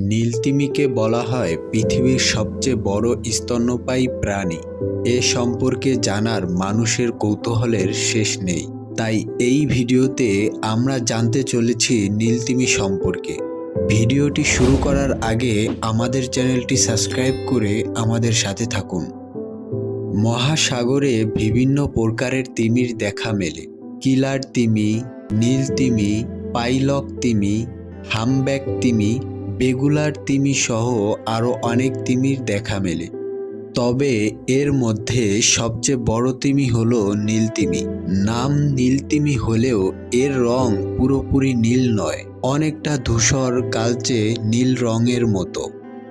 নীলতিমিকে বলা হয় পৃথিবীর সবচেয়ে বড় স্তন্যপায়ী প্রাণী। এ সম্পর্কে জানার মানুষের কৌতূহলের শেষ নেই। তাই এই ভিডিওতে আমরা জানতে চলেছি নীলতিমি সম্পর্কে। ভিডিওটি শুরু করার আগে আমাদের চ্যানেলটি সাবস্ক্রাইব করে আমাদের সাথে থাকুন। মহাসাগরে বিভিন্ন প্রকারের তিমির দেখা মেলে। কিলার তিমি, নীলতিমি, পাইলক তিমি, হামব্যাক তিমি, বেগুলার তিমি সহ আরও অনেক তিমির দেখা মেলে। তবে এর মধ্যে সবচেয়ে বড় তিমি হলো নীলতিমি। নাম নীলতিমি হলেও এর রং পুরোপুরি নীল নয়, অনেকটা ধূসর কালচে নীল রঙের মতো।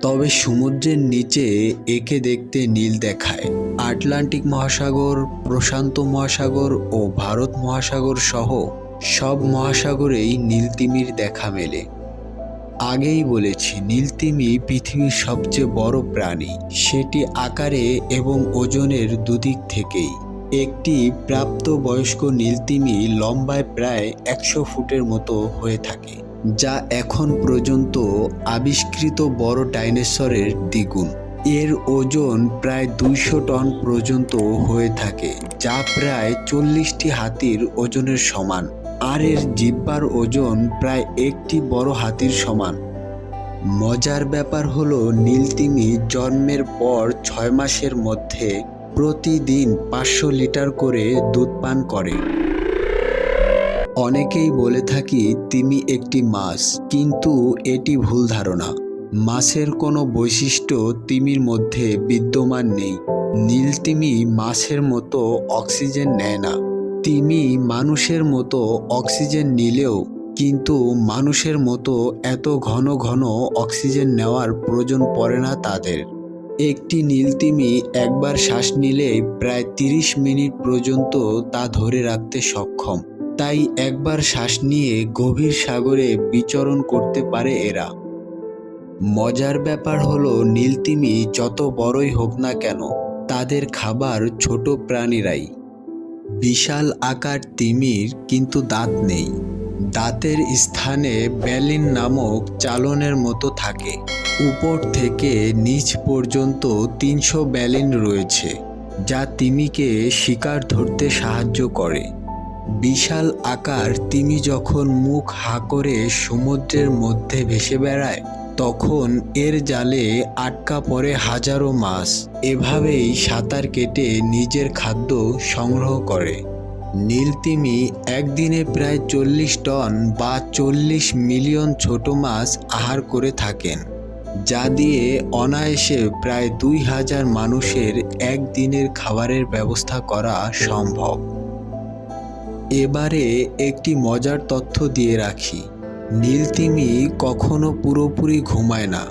তবে সমুদ্রের নিচে একে দেখতে নীল দেখায়। আটলান্টিক মহাসাগর, প্রশান্ত মহাসাগর ও ভারত মহাসাগর সহ সব মহাসাগরেই নীলতিমির দেখা মেলে। আগেই বলেছি, নীলতিমি পৃথিবীর সবচেয়ে বড় প্রাণী। সেটি আকারে এবং ওজনের দুদিক থেকেই। একটি প্রাপ্তবয়স্ক নীলতিমি লম্বায় প্রায় 100 ফুটের মতো হয়ে থাকে, যা এখন পর্যন্ত আবিষ্কৃত বড় ডাইনোসরের দ্বিগুণ। এর ওজন প্রায় 200 টন পর্যন্ত হয়ে থাকে, যা প্রায় 40টি হাতির ওজনের সমান। আর এর জিহ্বার ওজন প্রায় একটি বড় হাতির সমান। মজার ব্যাপার হলো, নীলতিমি জন্মের পর 6 মাসের মধ্যে প্রতিদিন 500 লিটার করে দুধ পান করে। অনেকেই বলে থাকি তিমি একটি মাছ, কিন্তু এটি ভুল ধারণা। মাছের কোনো বৈশিষ্ট্য তিমির মধ্যে বিদ্যমান নেই। নীলতিমি মাছের মতো অক্সিজেন নেয় না। তিমি মানুষের মতো অক্সিজেন নিলেও কিন্তু মানুষের মতো এত ঘন ঘন অক্সিজেন নেওয়ার প্রয়োজন পড়ে না তাদের। একটি নীলতিমি একবার শ্বাস নিলে প্রায় 30 মিনিট পর্যন্ত তা ধরে রাখতে সক্ষম। তাই একবার শ্বাস নিয়ে গভীর সাগরে বিচরণ করতে পারে এরা। মজার ব্যাপার হলো, নীলতিমি যত বড়ই হোক না কেন, তাদের খাবার ছোট প্রাণীরাই। বিশাল আকার তিমির কিন্তু দাঁত নেই। দাঁতের স্থানে ব্যালিন নামক চালনের মতো থাকে। উপর থেকে নিচ পর্যন্ত 300 ব্যালিন রয়েছে, যা তিমিকে শিকার ধরতে সাহায্য করে। বিশাল আকার তিমি যখন মুখ হা করে সমুদ্রের মধ্যে ভেসে বেড়ায়, তখন এর জালে আটকা পড়ে হাজারো মাছ। এভাবেই সাঁতার কেটে নিজের খাদ্য সংগ্রহ করে। নীলতিমি একদিনে প্রায় 40 টন বা 40 মিলিয়ন ছোট মাছ আহার করে থাকেন, যা দিয়ে অনায়াসে প্রায় 2000 মানুষের একদিনের খাবারের ব্যবস্থা করা সম্ভব। এবারে একটি মজার তথ্য দিয়ে রাখি। নীলতিমি কখনো পুরোপুরি ঘুমায় না।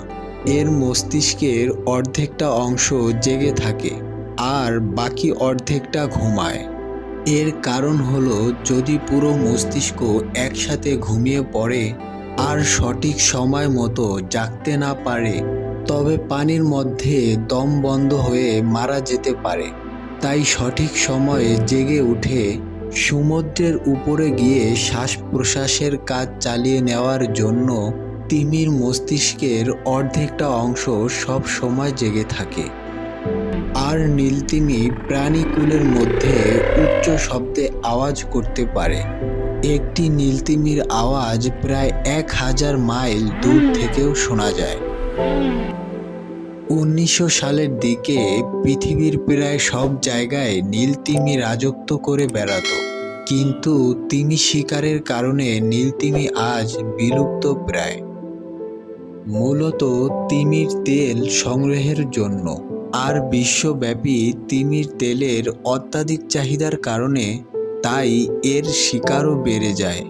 এর মস্তিষ্কের অর্ধেকটা অংশ জেগে থাকে আর বাকি অর্ধেকটা ঘুমায়। এর কারণ হলো, যদি পুরো মস্তিষ্ক একসাথে ঘুমিয়ে পড়ে আর সঠিক সময় মতো জাগতে না পারে, তবে পানির মধ্যে দম বন্ধ হয়ে মারা যেতে পারে। তাই সঠিক সময়ে জেগে উঠে সমুদ্রের উপরে গিয়ে শ্বাস প্রশ্বাসের কাজ চালিয়ে নেওয়ার জন্য তিমির মস্তিষ্কের অর্ধেকটা অংশ সব সময় জেগে থাকে। আর নীলতিমি প্রাণীকুলের মধ্যে উচ্চ শব্দে আওয়াজ করতে পারে। একটি নীলতিমির আওয়াজ প্রায় 1000 মাইল দূর থেকেও শোনা যায়। 1900 সালের দিকে পৃথিবীর প্রায় সব জায়গায় নীলতিমি রাজত্ব করে বেড়াতো, কিন্তু তিমি শিকারের কারণে নীলতিমি আজ বিলুপ্ত প্রায়। মূলত তিমির তেল সংগ্রহের জন্য। আর বিশ্বব্যাপী তিমির তেলের অত্যাধিক চাহিদার কারণে তাই এর শিকারও বেড়ে যায়।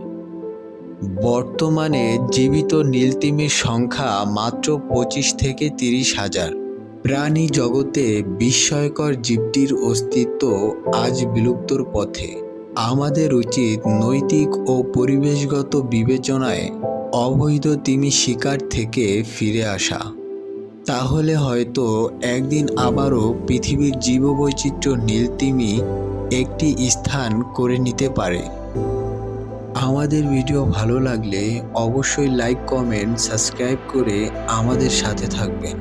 বর্তমানে জীবিত নীলতিমির সংখ্যা মাত্র 25 থেকে 30 হাজার। প্রাণী জগতে বিস্ময়কর জীবটির অস্তিত্ব আজ বিলুপ্তর পথে। আমাদের উচিত নৈতিক ও পরিবেশগত বিবেচনায় অবৈধ তিমি শিকার থেকে ফিরে আসা। তাহলে হয়তো একদিন আবারও পৃথিবীর জীববৈচিত্র্য নীলতিমি একটি স্থান করে নিতে পারে। আমাদের ভিডিও ভালো লাগলে অবশ্যই লাইক, কমেন্ট, সাবস্ক্রাইব করে আমাদের সাথে থাকবেন।